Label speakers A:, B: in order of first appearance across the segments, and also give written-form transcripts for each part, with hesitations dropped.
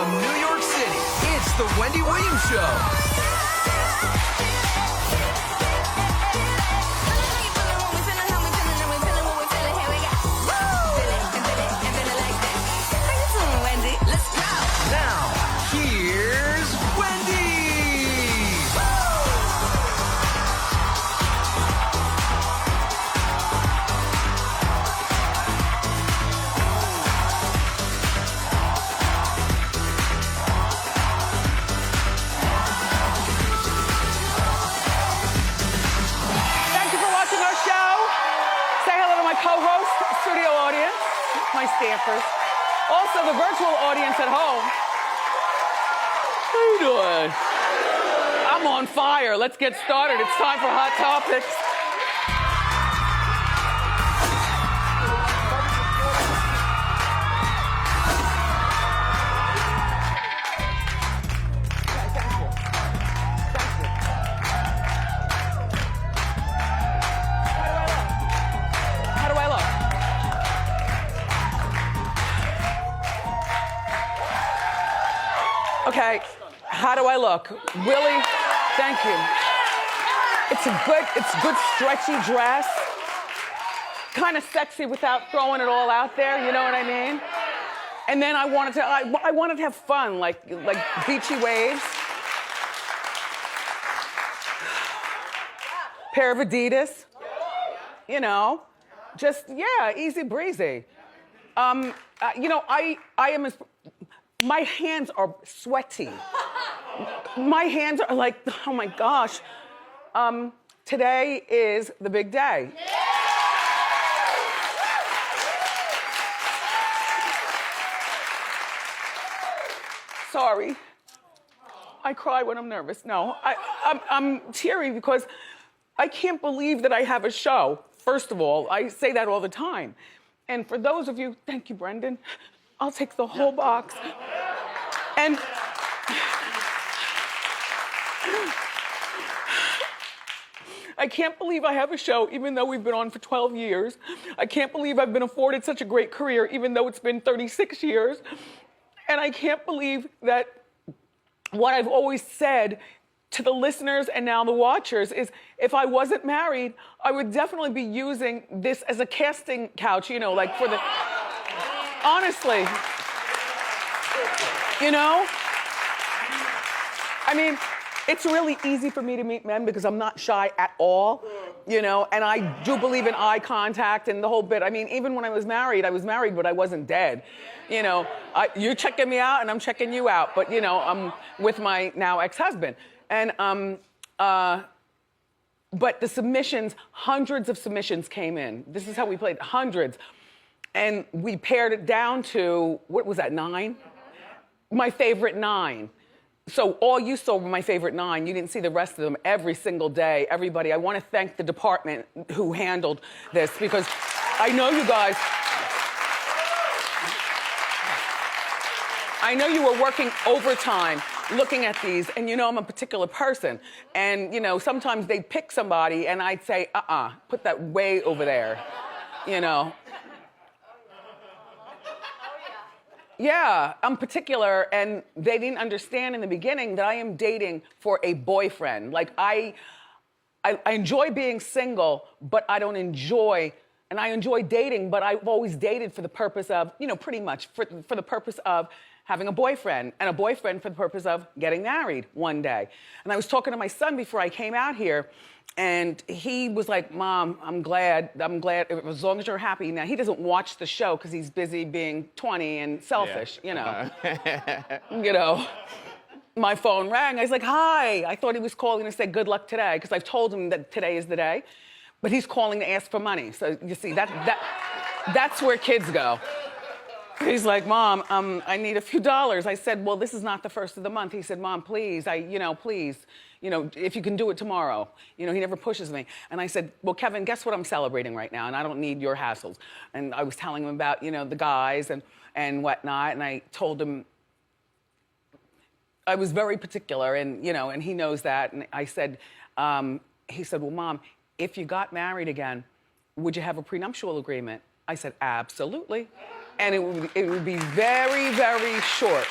A: from New York City, it's the Wendy Williams Show.
B: My staffers. Also, the virtual audience at home. How you doing? I'm on fire. Let's get started. It's time for Hot Topics. Okay, how do I look? Willie, thank you. It's a good stretchy dress. Kind of sexy without throwing it all out there, you know what I mean? And then I wanted to have fun, like beachy waves. Pair of Adidas. You know, just, yeah, easy breezy. You know, I am as... My hands are sweaty. My hands are like, oh my gosh. Today is the big day. Sorry. I cry when I'm nervous. No, I'm teary because I can't believe that I have a show. First of all, I say that all the time. And for those of you, thank you, Brendan. I'll take the whole box. And I can't believe I have a show, even though we've been on for 12 years. I can't believe I've been afforded such a great career, even though it's been 36 years. And I can't believe that what I've always said to the listeners and now the watchers is if I wasn't married, I would definitely be using this as a casting couch, you know, like for the... Honestly, you know? I mean, it's really easy for me to meet men because I'm not shy at all, you know? And I do believe in eye contact and the whole bit. I mean, even when I was married, but I wasn't dead. You know, you're checking me out and I'm checking you out. But, you know, I'm with my now ex-husband. And, but the submissions, hundreds of submissions came in. This is how we played, hundreds. And we pared it down to, what was that, 9? My favorite 9. So all you saw were my favorite 9. You didn't see the rest of them every single day. Everybody, I want to thank the department who handled this because I know you guys, I know you were working overtime looking at these, and you know I'm a particular person. And, you know, sometimes they'd pick somebody and I'd say, put that way over there, you know. Yeah, I'm particular, and they didn't understand in the beginning that I am dating for a boyfriend. Like, I enjoy being single, but I don't enjoy, and I enjoy dating, but I've always dated for the purpose of, you know, pretty much for the purpose of having a boyfriend, and a boyfriend for the purpose of getting married one day. And I was talking to my son before I came out here, and he was like, Mom, I'm glad, as long as you're happy. Now, he doesn't watch the show because he's busy being 20 and selfish, you know. You know, my phone rang. I was like, hi. I thought he was calling to say good luck today because I've told him that today is the day. But he's calling to ask for money. So, you see, that's where kids go. He's like, Mom, I need a few dollars. I said, well, this is not the first of the month. He said, Mom, please, please, you know, if you can do it tomorrow. You know, he never pushes me. And I said, well, Kevin, guess what I'm celebrating right now? And I don't need your hassles. And I was telling him about, you know, the guys and whatnot. And I told him, I was very particular and, you know, and he knows that. And I said, he said, well, Mom, if you got married again, would you have a prenuptial agreement? I said, absolutely. And it would be very, very short.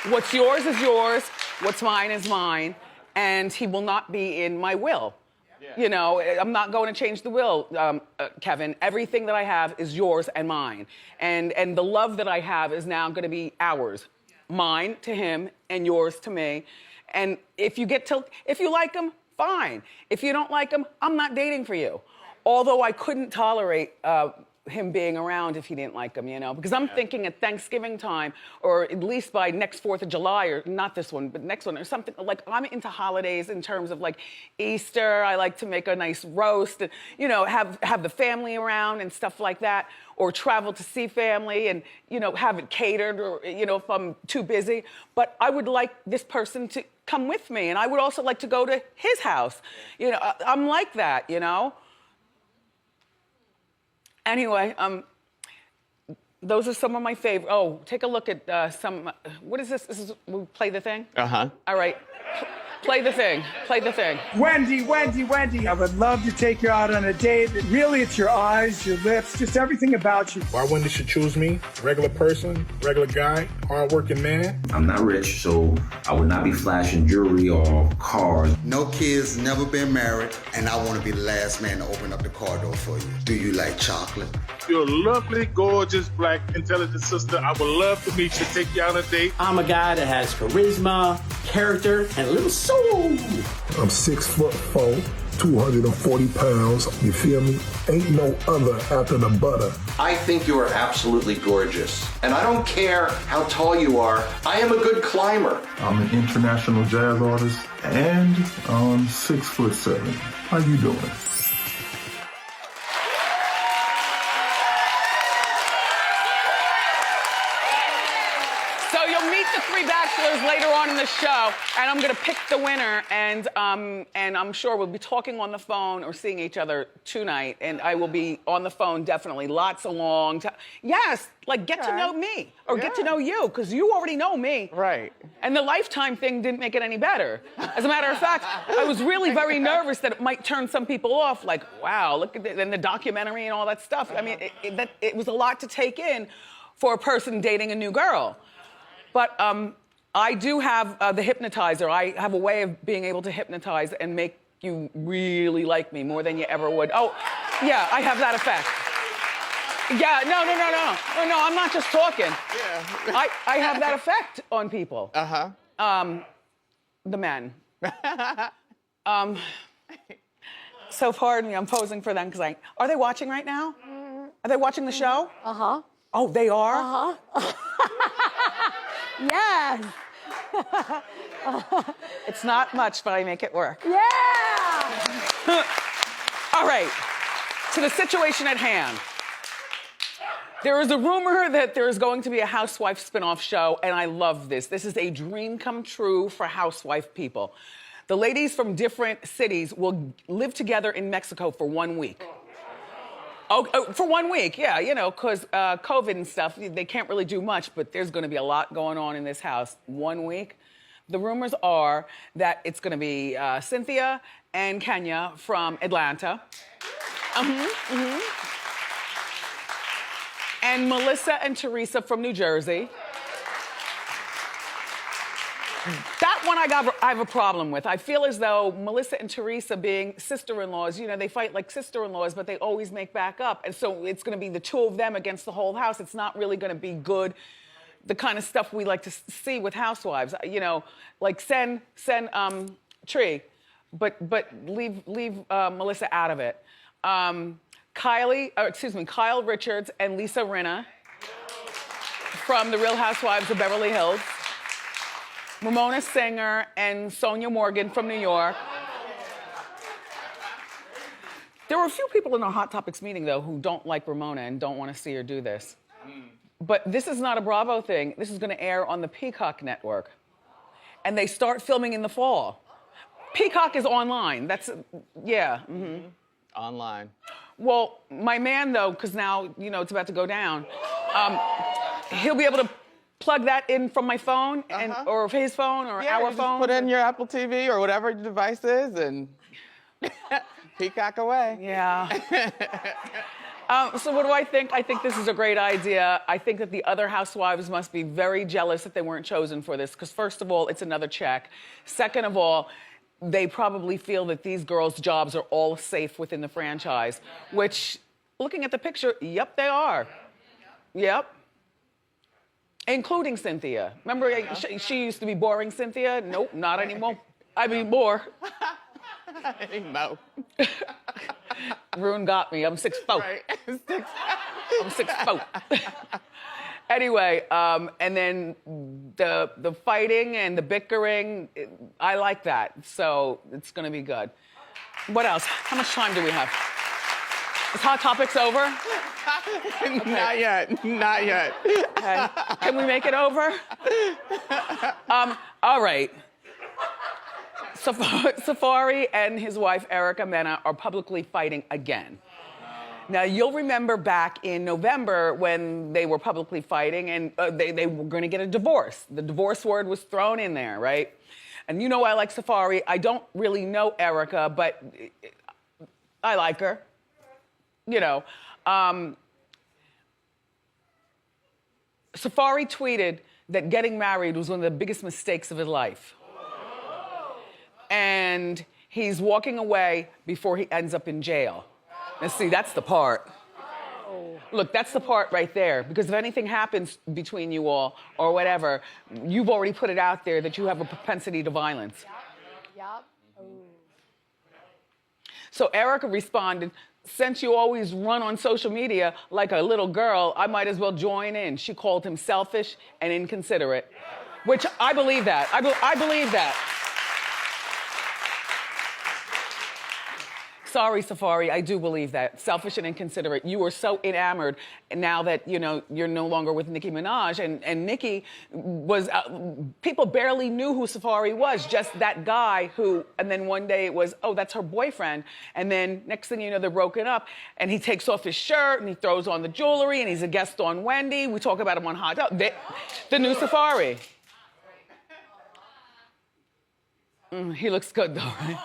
B: What's yours is yours, what's mine is mine, and he will not be in my will. Yeah. You know, I'm not going to change the will, Kevin. Everything that I have is yours and mine. And the love that I have is now going to be ours. Mine to him and yours to me. And if you like him, fine. If you don't like him, I'm not dating for you. Although I couldn't tolerate him being around if he didn't like him, you know? Because I'm thinking at Thanksgiving time, or at least by next 4th of July, or not this one, but next one, or something. Like, I'm into holidays in terms of, like, Easter. I like to make a nice roast, and, you know, have the family around and stuff like that. Or travel to see family and, you know, have it catered, or, you know, if I'm too busy. But I would like this person to come with me, and I would also like to go to his house. You know, I'm like that, you know? Anyway, those are some of my favorite. Oh, take a look at some. What is this? We play the thing?
C: Uh-huh.
B: All right. Play the thing. Play the thing.
D: Wendy, I would love to take you out on a date. Really, it's your eyes, your lips, just everything about you.
E: Why Wendy should choose me? Regular person, regular guy, hardworking man.
F: I'm not rich, so I would not be flashing jewelry or cars.
G: No kids, never been married, and I want to be the last man to open up the car door for you. Do you like chocolate?
E: You're a lovely, gorgeous, black, intelligent sister. I would love to meet you, take you on a date.
H: I'm a guy that has charisma, character, and a little soul.
I: I'm 6'4", 240 pounds. You feel me? Ain't no other after the butter.
J: I think you are absolutely gorgeous. And I don't care how tall you are. I am a good climber.
I: I'm an international jazz artist and I'm 6'7". How you doing?
B: So you'll meet the 3 bachelors later on in the show, and I'm gonna pick the winner, and I'm sure we'll be talking on the phone or seeing each other tonight, and I will be on the phone definitely, lots of long time. Yes, like get to know me, or get to know you, because you already know me.
C: Right.
B: And the Lifetime thing didn't make it any better. As a matter of fact, I was really very nervous that it might turn some people off, like, wow, look at and the documentary and all that stuff. I mean, it was a lot to take in for a person dating a new girl. But I do have the hypnotizer. I have a way of being able to hypnotize and make you really like me more than you ever would. Oh, yeah, I have that effect. Yeah, no, I'm not just talking. Yeah. I have that effect on people.
C: Uh-huh.
B: The men. So pardon me, I'm posing for them because are they watching right now? Are they watching the show?
K: Uh-huh.
B: Oh, they are?
K: Uh-huh. Yes.
B: It's not much, but I make it work.
K: Yeah.
B: All right, to the situation at hand. There is a rumor that there is going to be a Housewives spinoff show, and I love this. This is a dream come true for housewife people. The ladies from different cities will live together in Mexico for 1 week. Oh, for 1 week, yeah, you know, because COVID and stuff, they can't really do much, but there's going to be a lot going on in this house. 1 week. The rumors are that it's going to be Cynthia and Kenya from Atlanta. And Melissa and Teresa from New Jersey. That one I have a problem with. I feel as though Melissa and Teresa being sister-in-laws, you know, they fight like sister-in-laws, but they always make back up. And so it's gonna be the 2 of them against the whole house. It's not really gonna be good, the kind of stuff we like to see with housewives. You know, like send Tree, but leave Melissa out of it. Kyle Richards and Lisa Rinna from the Real Housewives of Beverly Hills. Ramona Singer and Sonia Morgan from New York. There were a few people in the Hot Topics meeting, though, who don't like Ramona and don't want to see her do this. But this is not a Bravo thing. This is going to air on the Peacock network. And they start filming in the fall. Peacock is online. That's, yeah. Mm-hmm.
C: Online.
B: Well, my man, though, because now, you know, it's about to go down, he'll be able to plug that in from my phone, and or his phone, or our phone.
C: Put in your Apple TV or whatever your device is, and Peacock away.
B: Yeah. So what do I think? I think this is a great idea. I think that the other housewives must be very jealous that they weren't chosen for this, because first of all, it's another check. Second of all, they probably feel that these girls' jobs are all safe within the franchise, which, looking at the picture, yep, they are. Yep. Including Cynthia. Remember, she used to be boring Cynthia? Nope, not anymore. I mean, more.
C: No.
B: Rune got me. I'm 6'4".
C: Right.
B: I'm 6'4". Anyway, and then the fighting and the bickering, I like that. So it's gonna be good. What else? How much time do we have? Is Hot Topics over?
C: Okay. Not yet. Not yet.
B: Okay. Can we make it over? All right. Safaree and his wife, Erica Mena, are publicly fighting again. Now, you'll remember back in November when they were publicly fighting and they were going to get a divorce. The divorce word was thrown in there, right? And you know I like Safaree. I don't really know Erica, but I like her. You know. Safaree tweeted that getting married was one of the biggest mistakes of his life. And he's walking away before he ends up in jail. And see, that's the part. Look, that's the part right there. Because if anything happens between you all or whatever, you've already put it out there that you have a propensity to violence.
K: Yup.
B: So Erica responded, since you always run on social media like a little girl, I might as well join in. She called him selfish and inconsiderate, which I believe that. I believe that. Sorry, Safaree, I do believe that. Selfish and inconsiderate. You were so enamored now that, you know, you're no longer with Nicki Minaj. And Nicki was, people barely knew who Safaree was, just that guy who, and then one day it was, oh, that's her boyfriend. And then next thing you know, they're broken up. And he takes off his shirt and he throws on the jewelry and he's a guest on Wendy. We talk about him on Hot Dog. The new Safaree. He looks good though, right?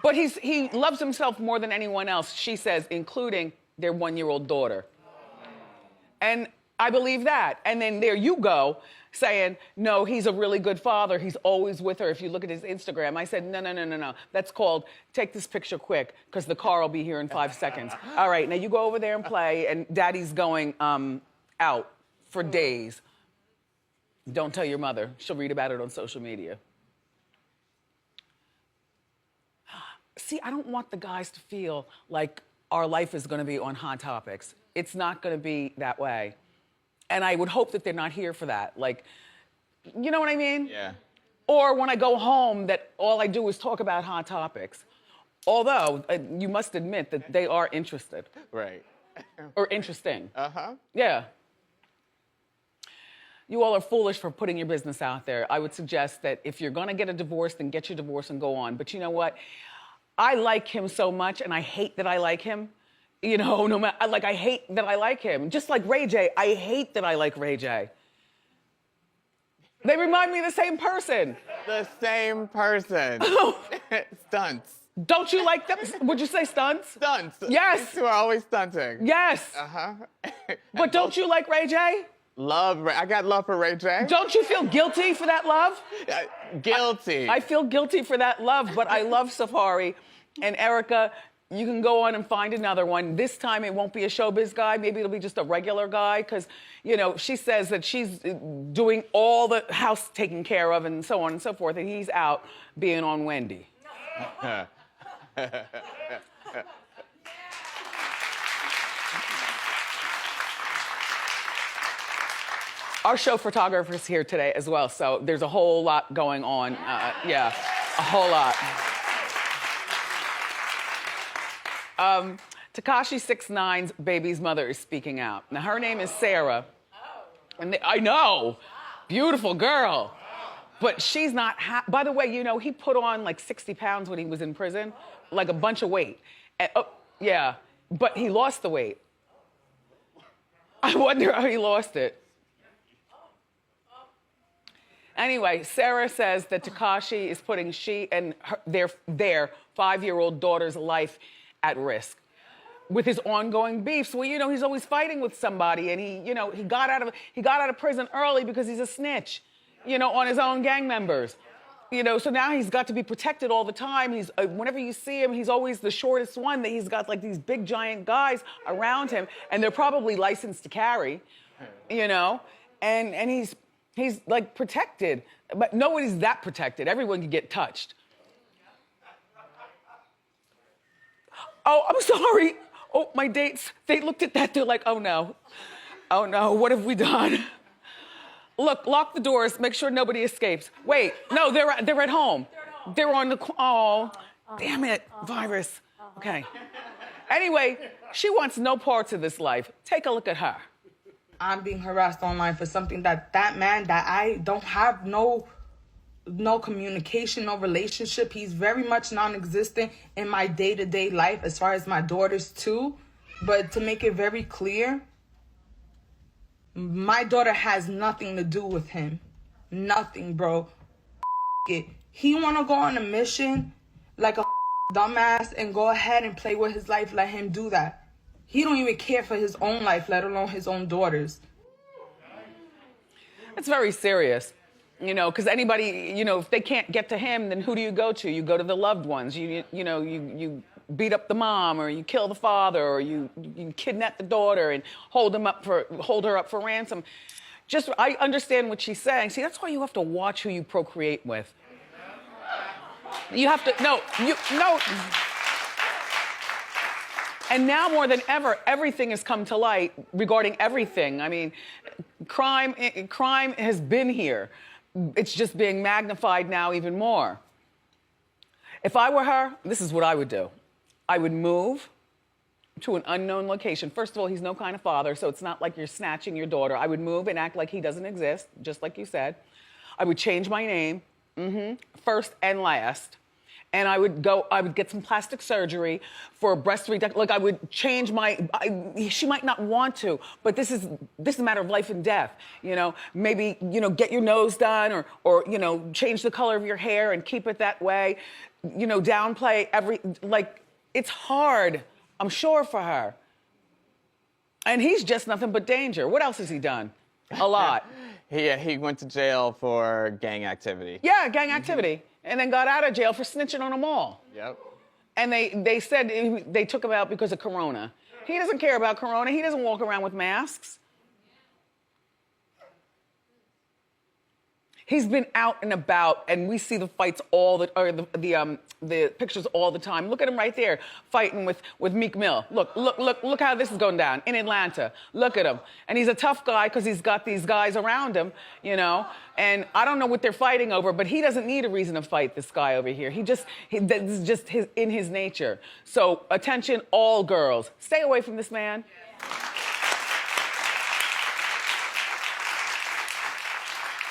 B: But he loves himself more than anyone else, she says, including their 1-year-old daughter. And I believe that. And then there you go, saying, no, he's a really good father. He's always with her. If you look at his Instagram, I said, no. That's called, take this picture quick, because the car will be here in 5 seconds. All right, now you go over there and play, and Daddy's going out for days. Don't tell your mother. She'll read about it on social media. See, I don't want the guys to feel like our life is going to be on Hot Topics. It's not going to be that way. And I would hope that they're not here for that. Like, you know what I mean?
C: Yeah.
B: Or when I go home, that all I do is talk about Hot Topics. Although, you must admit that they are interested.
C: Right.
B: Or interesting.
C: Uh-huh.
B: Yeah. You all are foolish for putting your business out there. I would suggest that if you're going to get a divorce, then get your divorce and go on. But you know what? I like him so much, and I hate that I like him. You know, no matter, I hate that I like him. Just like Ray J, I hate that I like Ray J. They remind me of the same person.
C: The same person. Stunts.
B: Don't you like them? Would you say stunts?
C: Stunts.
B: Yes.
C: These two are always stunting.
B: Yes.
C: Uh-huh.
B: But don't you like Ray J?
C: I got love for Ray J.
B: Don't you feel guilty for that love?
C: Guilty.
B: I feel guilty for that love, but I love Safaree. And Erica, you can go on and find another one. This time it won't be a showbiz guy. Maybe it'll be just a regular guy because, you know, she says that she's doing all the house taken care of and so on and so forth, and he's out being on Wendy. Our show photographer's here today as well, so there's a whole lot going on. Yeah, a whole lot. Tekashi 6ix9ine's baby's mother is speaking out. Now, her name is Sarah. And I know, beautiful girl. But she's not, by the way, you know, he put on like 60 pounds when he was in prison, like a bunch of weight. And, oh, yeah, but he lost the weight. I wonder how he lost it. Anyway, Sarah says that Tekashi is putting she and their 5-year-old daughter's life at risk. with his ongoing beefs. Well, you know, he's always fighting with somebody, and he got out of prison early because he's a snitch, you know, on his own gang members. You know, so now he's got to be protected all the time. He's whenever you see him, he's always the shortest one. That he's got like these big giant guys around him, and they're probably licensed to carry, you know, and he's like protected, but nobody's that protected. Everyone can get touched. Oh, I'm sorry. Oh, my dates. They looked at that. They're like, oh no, what have we done? Look, lock the doors. Make sure nobody escapes. Wait, no, they're at home. They're on the, oh, damn it, virus. Okay. Anyway, she wants no parts of this life. Take a look at her.
K: I'm being harassed online for something that man that I don't have no communication, no relationship. He's very much non-existent in my day-to-day life as far as my daughters too. But to make it very clear, my daughter has nothing to do with him. Nothing, bro. It. He want to go on a mission like a dumbass and go ahead and play with his life. Let him do that. He don't even care for his own life, let alone his own daughters.
B: It's very serious, you know, because anybody, you know, if they can't get to him, then who do you go to? You go to the loved ones. You beat up the mom, or you kill the father, or you kidnap the daughter and hold her up for ransom. I understand what she's saying. See, that's why you have to watch who you procreate with. You have to, no. And now more than ever, everything has come to light regarding everything. I mean, crime has been here. It's just being magnified now even more. If I were her, this is what I would do. I would move to an unknown location. First of all, he's no kind of father, so it's not like you're snatching your daughter. I would move and act like he doesn't exist, just like you said. I would change my name, first and last. And I would get some plastic surgery for breast reduction. Like I would change she might not want to, but this is a matter of life and death. You know, maybe, you know, get your nose done or, you know, change the color of your hair and keep it that way. You know, downplay it's hard, I'm sure, for her. And he's just nothing but danger. What else has he done? A lot.
C: He went to jail for gang activity.
B: Yeah, gang activity. And then got out of jail for snitching on them all.
C: Yep.
B: And they said they took him out because of Corona. He doesn't care about Corona. He doesn't walk around with masks. He's been out and about, and we see the fights the pictures all the time. Look at him right there, fighting with Meek Mill. Look how this is going down in Atlanta. Look at him. And he's a tough guy because he's got these guys around him, you know. And I don't know what they're fighting over, but he doesn't need a reason to fight this guy over here. This is just in his nature. So attention, all girls, stay away from this man.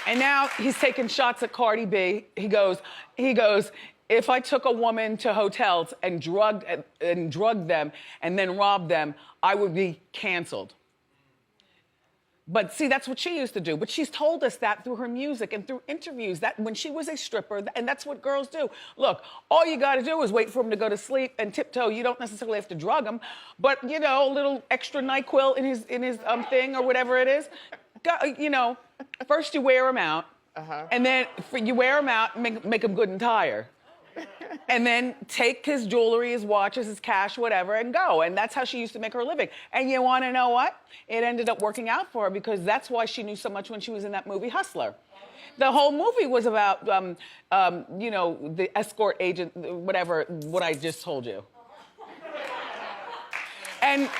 B: And now he's taking shots at Cardi B. He goes, if I took a woman to hotels and drugged them and then robbed them, I would be canceled. But see, that's what she used to do. But she's told us that through her music and through interviews, that when she was a stripper, and that's what girls do. Look, all you gotta do is wait for him to go to sleep and tiptoe. You don't necessarily have to drug him, but you know, a little extra NyQuil in his thing or whatever it is. You know, first you wear him out, and then you wear him out, make him good and tired. And then take his jewelry, his watches, his cash, whatever, and go. And that's how she used to make her living. And you want to know what? It ended up working out for her because that's why she knew so much when she was in that movie Hustler. The whole movie was about, you know, the escort agent, whatever, what I just told you. And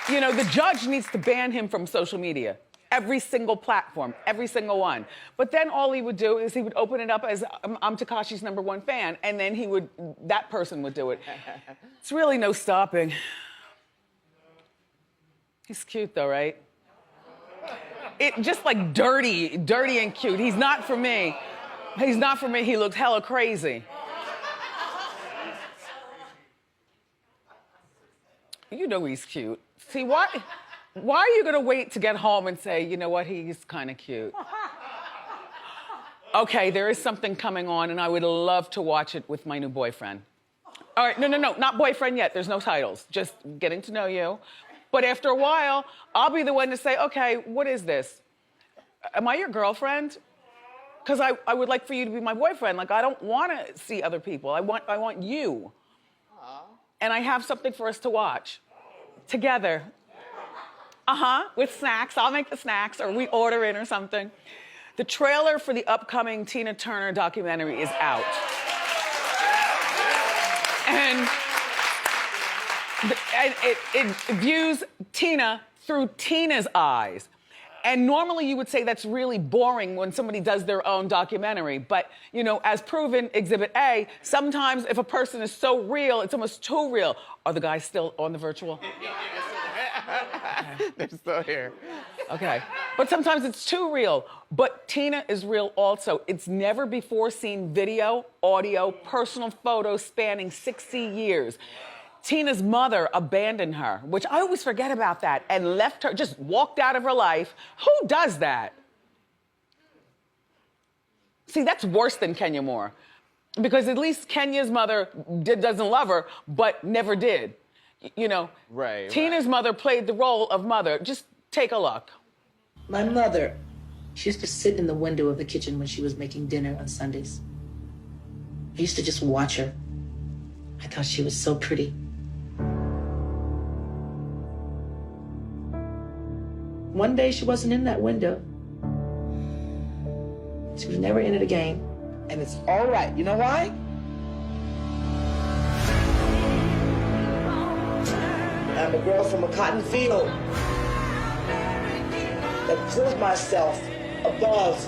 B: you know, the judge needs to ban him from social media. Every single platform, every single one. But then all he would do is he would open it up as I'm Tekashi's #1 fan, and then that person would do it. It's really no stopping. He's cute though, right? Just like dirty and cute. He's not for me. He's not for me. He looks hella crazy. You know he's cute. See, why are you gonna wait to get home and say, you know what, he's kind of cute? Okay, there is something coming on and I would love to watch it with my new boyfriend. All right, no, not boyfriend yet. There's no titles. Just getting to know you. But after a while, I'll be the one to say, okay, what is this? Am I your girlfriend? Because I would like for you to be my boyfriend. Like, I don't want to see other people. I want you. Aww. And I have something for us to watch together. With snacks. I'll make the snacks, or we order in or something. The trailer for the upcoming Tina Turner documentary is out. And it views Tina through Tina's eyes. And normally you would say that's really boring when somebody does their own documentary. But, you know, as proven, Exhibit A, sometimes if a person is so real, it's almost too real. Are the guys still on the virtual?
C: They're still here.
B: Okay. But sometimes it's too real. But Tina is real also. It's never before seen video, audio, personal photos spanning 60 years. Tina's mother abandoned her, which I always forget about that, and left her, just walked out of her life. Who does that? See, that's worse than Kenya Moore, because at least Kenya's mother doesn't love her, but never did. You know,
C: right.
B: Tina's mother played the role of mother. Just take a look.
L: My mother, she used to sit in the window of the kitchen when she was making dinner on Sundays. I used to just watch her. I thought she was so pretty. One day she wasn't in that window. She was never in it again. And it's all right. You know why? I'm a girl from a cotton field that pulled myself above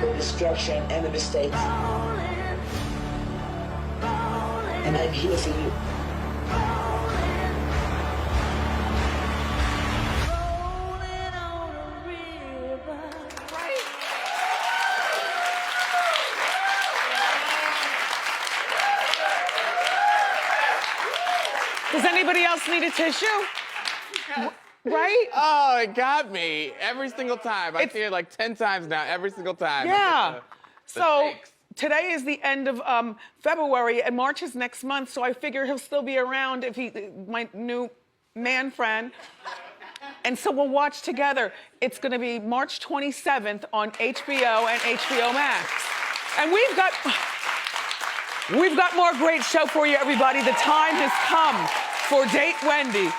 L: the destruction and the mistakes. And I'm here for you.
B: Does anybody else need a tissue? Right?
C: Oh, it got me every single time. I've seen it like 10 times now, every single time.
B: Yeah. So today is the end of February, and March is next month, so I figure he'll still be around if my new man friend. And so we'll watch together. It's going to be March 27th on HBO and HBO Max. And we've got more great show for you, everybody. The time has come for Date Wendy.